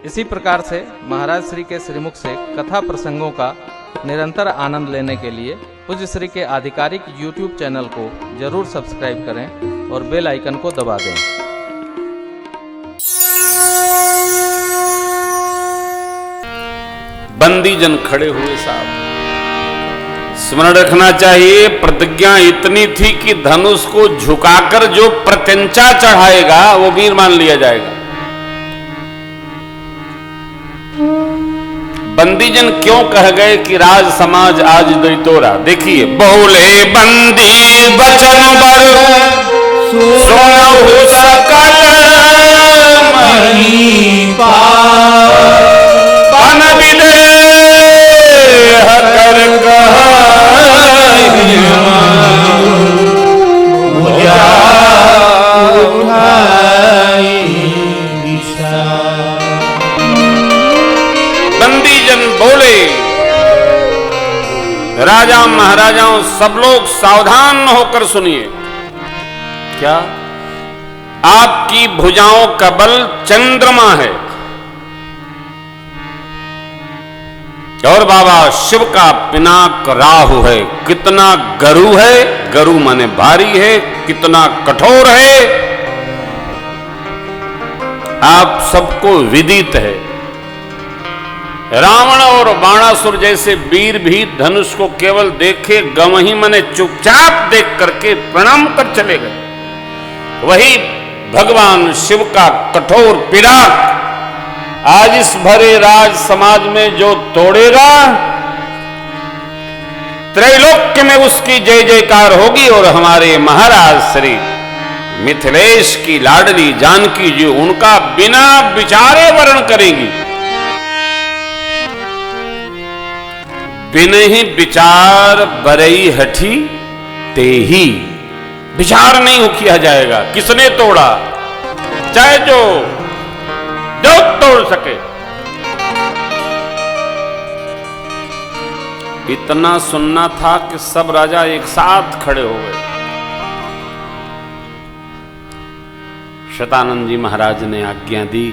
इसी प्रकार से महाराज श्री के श्रीमुख से कथा प्रसंगों का निरंतर आनंद लेने के लिए पूज्य श्री के आधिकारिक YouTube चैनल को जरूर सब्सक्राइब करें और बेल आइकन को दबा दें। बंदी जन खड़े हुए साहब, स्मरण रखना चाहिए प्रतिज्ञा इतनी थी कि धनुष को झुकाकर जो प्रत्यंचा चढ़ाएगा वो वीर मान लिया जाएगा। बंदीजन क्यों कह गए कि राज समाज आज दैतोरा? देखिए, बोले बंदी बचन बर सुनहु सकल पन विदेह कर बंदीजन बोले, राजा महाराजाओं सब लोग सावधान होकर सुनिए। क्या? आपकी भुजाओं का बल चंद्रमा है और बाबा शिव का पिनाक राहु है। कितना गरु है, गरु माने भारी है, कितना कठोर है आप सबको विदित है। रावण और बाणासुर जैसे वीर भी धनुष को केवल देखे गवही मने चुपचाप देख करके प्रणाम कर चले गए। वही भगवान शिव का कठोर पिनाक आज इस भरे राज समाज में जो तोड़ेगा, त्रैलोक्य में उसकी जय जयकार होगी। और हमारे महाराज श्री मिथिलेश की लाडली जानकी जी उनका बिना विचारे वर्ण करेंगी। बिना ही विचार बरई हठी ते ही, विचार नहीं किया जाएगा किसने तोड़ा, चाहे जो तोड़ सके। इतना सुनना था कि सब राजा एक साथ खड़े हो गए। शतानंद जी महाराज ने आज्ञा दी,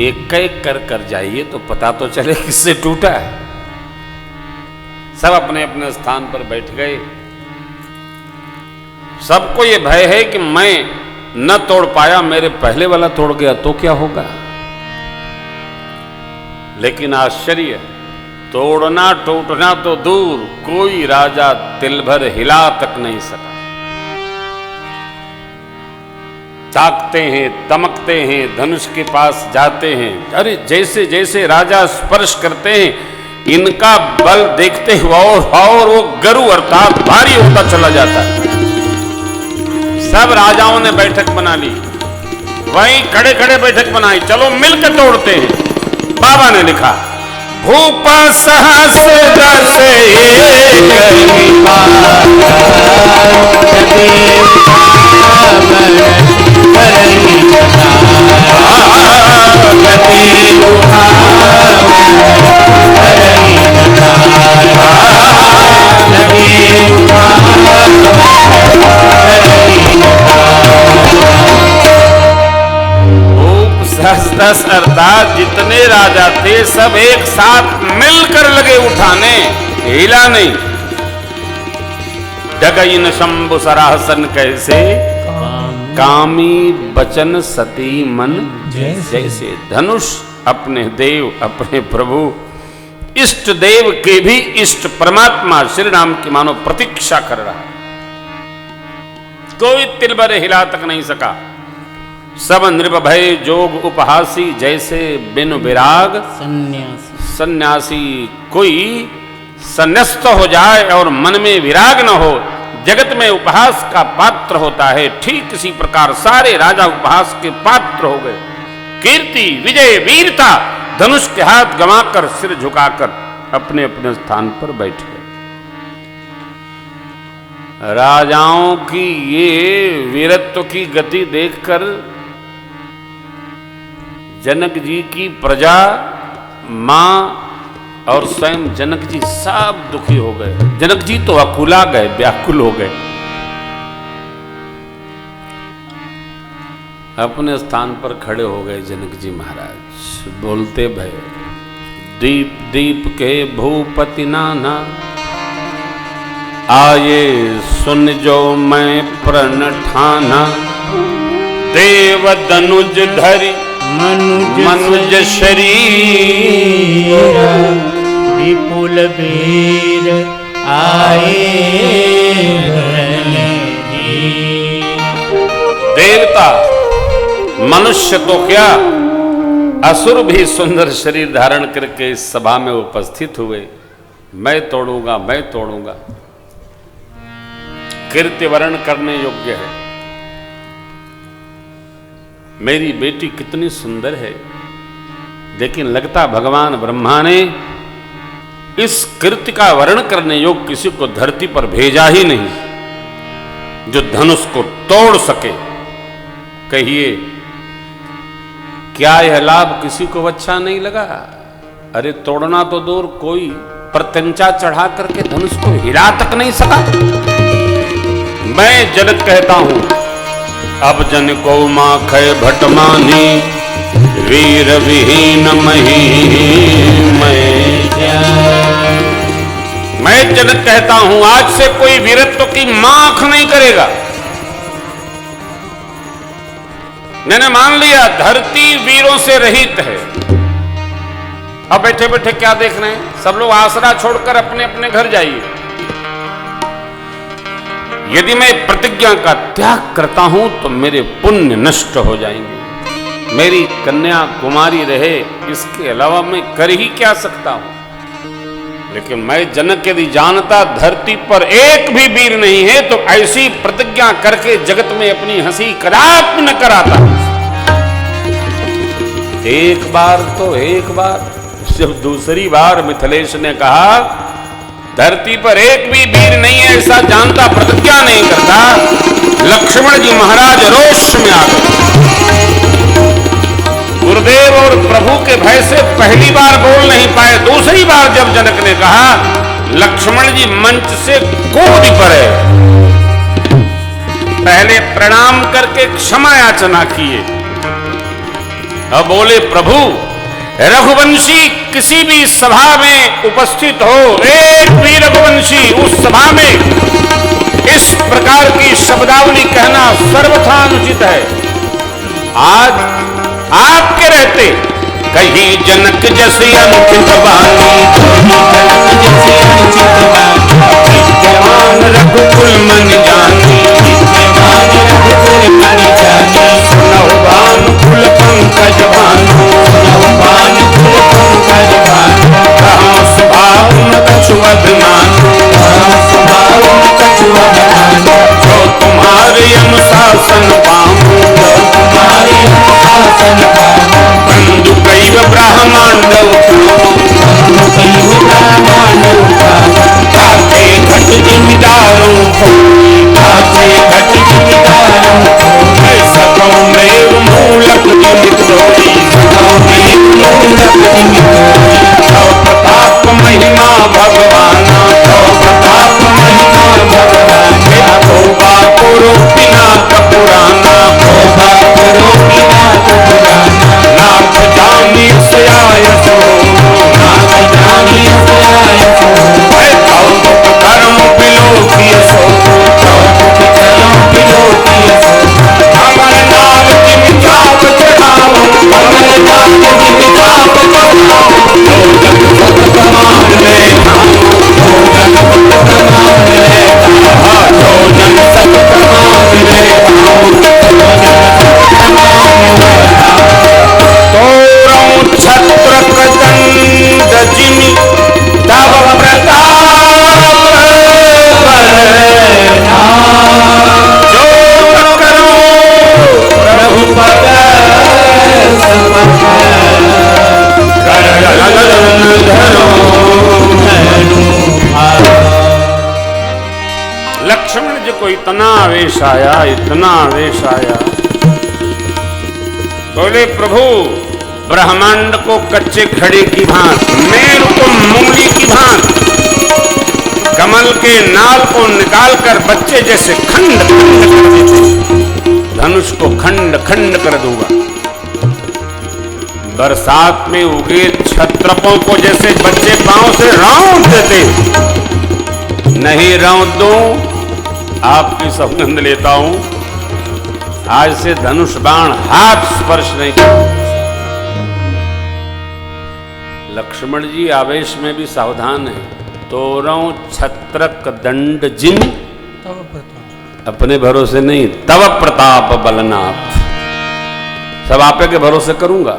एक एक कर जाइए तो पता तो चले किससे टूटा है। सब अपने अपने स्थान पर बैठ गए। सबको ये भय है कि मैं न तोड़ पाया, मेरे पहले वाला तोड़ गया तो क्या होगा। लेकिन आश्चर्य, तोड़ना टूटना तो दूर, कोई राजा तिल भर हिला तक नहीं सका। ताकते हैं, तमकते हैं, धनुष के पास जाते हैं। अरे जैसे जैसे राजा स्पर्श करते हैं, इनका बल देखते हुए और वो गरु अर्थात भारी होता चला जाता है। सब राजाओं ने बैठक बना ली, वहीं खड़े खड़े बैठक बनाई, चलो मिलकर तोड़ते हैं। बाबा ने लिखा, भूप सहस दस दस अर्थात जितने राजा थे सब एक साथ मिलकर लगे उठाने, हिला नहीं। डगइन शंभु सराहसन कैसे, कामी बचन सती मन जैसे। धनुष अपने देव, अपने प्रभु, इष्ट देव के भी इष्ट परमात्मा श्री राम की मानो प्रतीक्षा कर रहा। कोई तिल भर हिला तक नहीं सका। सब नृप भय जोग उपहासी जैसे बिन विराग सन्यासी। कोई संन्यास्त हो जाए और मन में विराग न हो, जगत में उपहास का पात्र होता है। ठीक इसी प्रकार सारे राजा उपहास के पात्र हो गए। कीर्ति, विजय, वीरता, धनुष के हाथ गंवाकर सिर झुकाकर अपने अपने स्थान पर बैठ गए। राजाओं की ये वीरत्व की गति देखकर जनक जी की प्रजा, मां और स्वयं जनक जी सब दुखी हो गए। जनक जी तो अकुला गए, व्याकुल हो गए। अपने स्थान पर खड़े हो गए जनक जी महाराज। बोलते भय दीप दीप के भूपति नाना, आये सुन जो मैं प्रण ठाना। देव दनुज धरि मनुज शरीर, विपुल वीर आए देवता मनुष्य तो क्या असुर भी सुंदर शरीर धारण करके इस सभा में उपस्थित हुए। मैं तोड़ूंगा, मैं तोड़ूंगा। कीर्ति वर्ण करने योग्य है। मेरी बेटी कितनी सुंदर है, लेकिन लगता भगवान ब्रह्मा ने इस कीर्ति का वर्ण करने योग्य किसी को धरती पर भेजा ही नहीं जो धनुष को तोड़ सके। कहिए क्या यह लाभ किसी को अच्छा नहीं लगा? अरे तोड़ना तो दूर, कोई प्रत्यंचा चढ़ा करके धनुष को हिला तक नहीं सका। मैं जनक कहता हूं, अब जन को माखय भटमानी, वीर विहीन मही मैं जनक कहता हूं, आज से कोई वीरत्व की माख नहीं करेगा। मैंने मान लिया धरती वीरों से रहित है। अब बैठे बैठे क्या देख रहे हैं? सब लोग आसरा छोड़कर अपने अपने घर जाइए। यदि मैं प्रतिज्ञा का त्याग करता हूं तो मेरे पुण्य नष्ट हो जाएंगे। मेरी कन्या कुमारी रहे, इसके अलावा मैं कर ही क्या सकता हूं? लेकिन मैं जनक यदि जानता धरती पर एक भी वीर नहीं है तो ऐसी प्रतिज्ञा करके जगत में अपनी हंसी कदापि न कराता। एक बार तो एक बार, जब दूसरी बार मिथिलेश ने कहा धरती पर एक भी वीर नहीं है ऐसा जानता, प्रतिज्ञा नहीं करता, लक्ष्मण जी महाराज रोष में आ गए। गुरुदेव और प्रभु के भय से पहली बार बोल नहीं पाए। दूसरी बार जब जनक ने कहा, लक्ष्मण जी मंच से कूद पड़े। पहले प्रणाम करके क्षमा याचना किए। अब बोले प्रभु, रघुवंशी किसी भी सभा में उपस्थित हो, एक भी रघुवंशी उस सभा में इस प्रकार की शब्दावली कहना सर्वथा अनुचित है। आज आपके रहते कहीं जनक जैसी अनुचित बानी, विद्यमान रघुकुल मन जानी, सुनौबान कुल पंकज भानु, कहाँ स्वभाव न कछु अभिमान, जो तुम्हारे अनुशासन पाऊं, बंधु कैव ब्रह्मांडव काके घट जिम्मेदारों को, सकौमेव मूलक जिमित्रोई, प्रताप महिमा भगवाना, प्रताप महिमा भगवाना, गोपापुरोपिनाथ पुराना, नाथ जानी सयाय सो, नाथ जानी सयाय सो, कर्म पिलोकिय सो, कर्म पिलोकिय सो, अमर नाम जिम जाप चढ़ाओ, अमर नाम जिम जाप चढ़ाओ, समान ले छत्र प्रचंड जिमि तब प्रताप जो करो प्रभु पद लक्ष्मण जी को इतना आवेश आया, इतना आवेश आया। बोले प्रभु, ब्रह्मांड को कच्चे खड़े की भांत, मेरु को मूंगली की भांत, कमल के नाल को निकालकर बच्चे जैसे खंड खंड कर देते। धनुष को खंड खंड कर दूंगा। बरसात में उगे छत्रपों को जैसे बच्चे पांव से रौंद देते, नहीं रौंद दूं, आपकी सौगंध लेता हूं, आज से धनुष बाण हाथ स्पर्श नहीं करें। लक्ष्मण जी आवेश में भी सावधान है। तोरों छत्रक दंड जिन, अपने भरोसे नहीं, तव प्रताप बलनाथ, सब आपे के भरोसे करूंगा।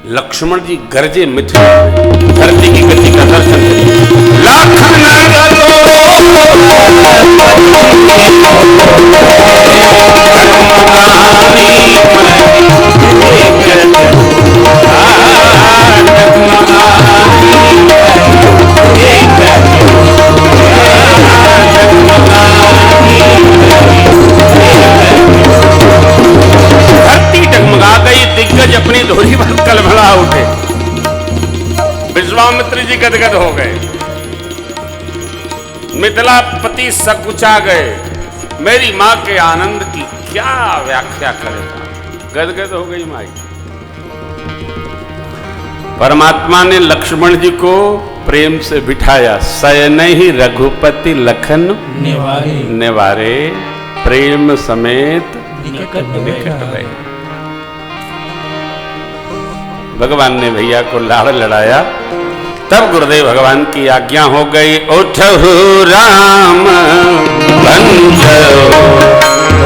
लक्ष्मण जी गरजे मिथिल धरती की गति का दर्शन करिए। धरती डगमगा गई, दिग्गज अपनी धुरी पर कलभला उठे। विश्वामित्र जी गदगद हो गए, मिथिलापति सकुचा गए। मेरी मां के आनंद की क्या व्याख्या करेगा, गदगद हो गई माई। परमात्मा ने लक्ष्मण जी को प्रेम से बिठाया। सयन ही रघुपति लखन निवारे, प्रेम समेत निकट गए। भगवान ने भैया को लाड़ लड़ाया। तब गुरुदेव भगवान की आज्ञा हो गई, उठहु राम बंधो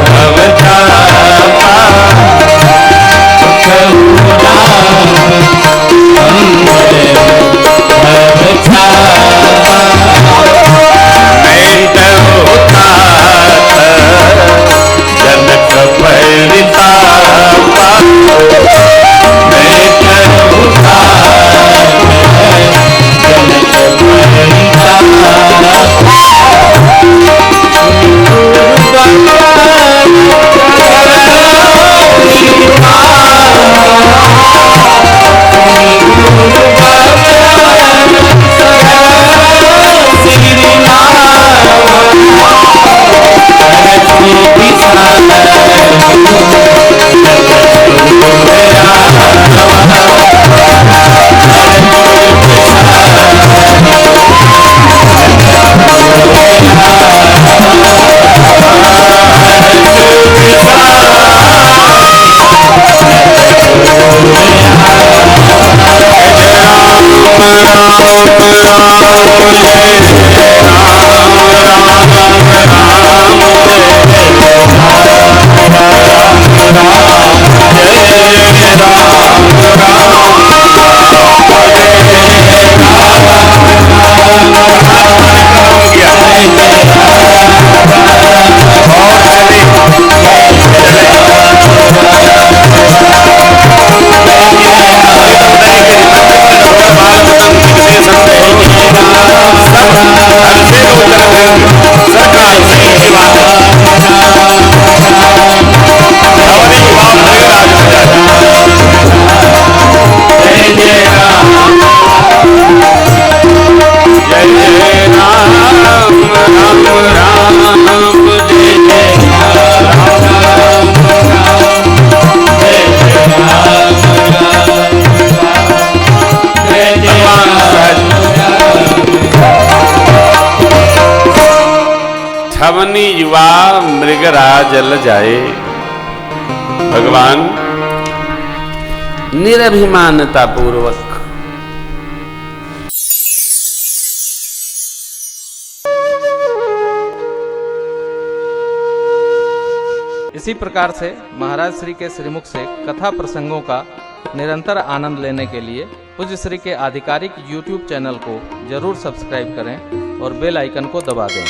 भवतापा, उठहु राम बंधो भवतापा, मैंतहु तात जनक परितापा, मैंतहु तात जनक परितापा। छवनी युवा मृगराज जल जाए। भगवान निरभिमानता पूर्वक इसी प्रकार से महाराज श्री के श्रीमुख से कथा प्रसंगों का निरंतर आनंद लेने के लिए पूज्य श्री के आधिकारिक YouTube चैनल को जरूर सब्सक्राइब करें और बेल आइकन को दबा दें।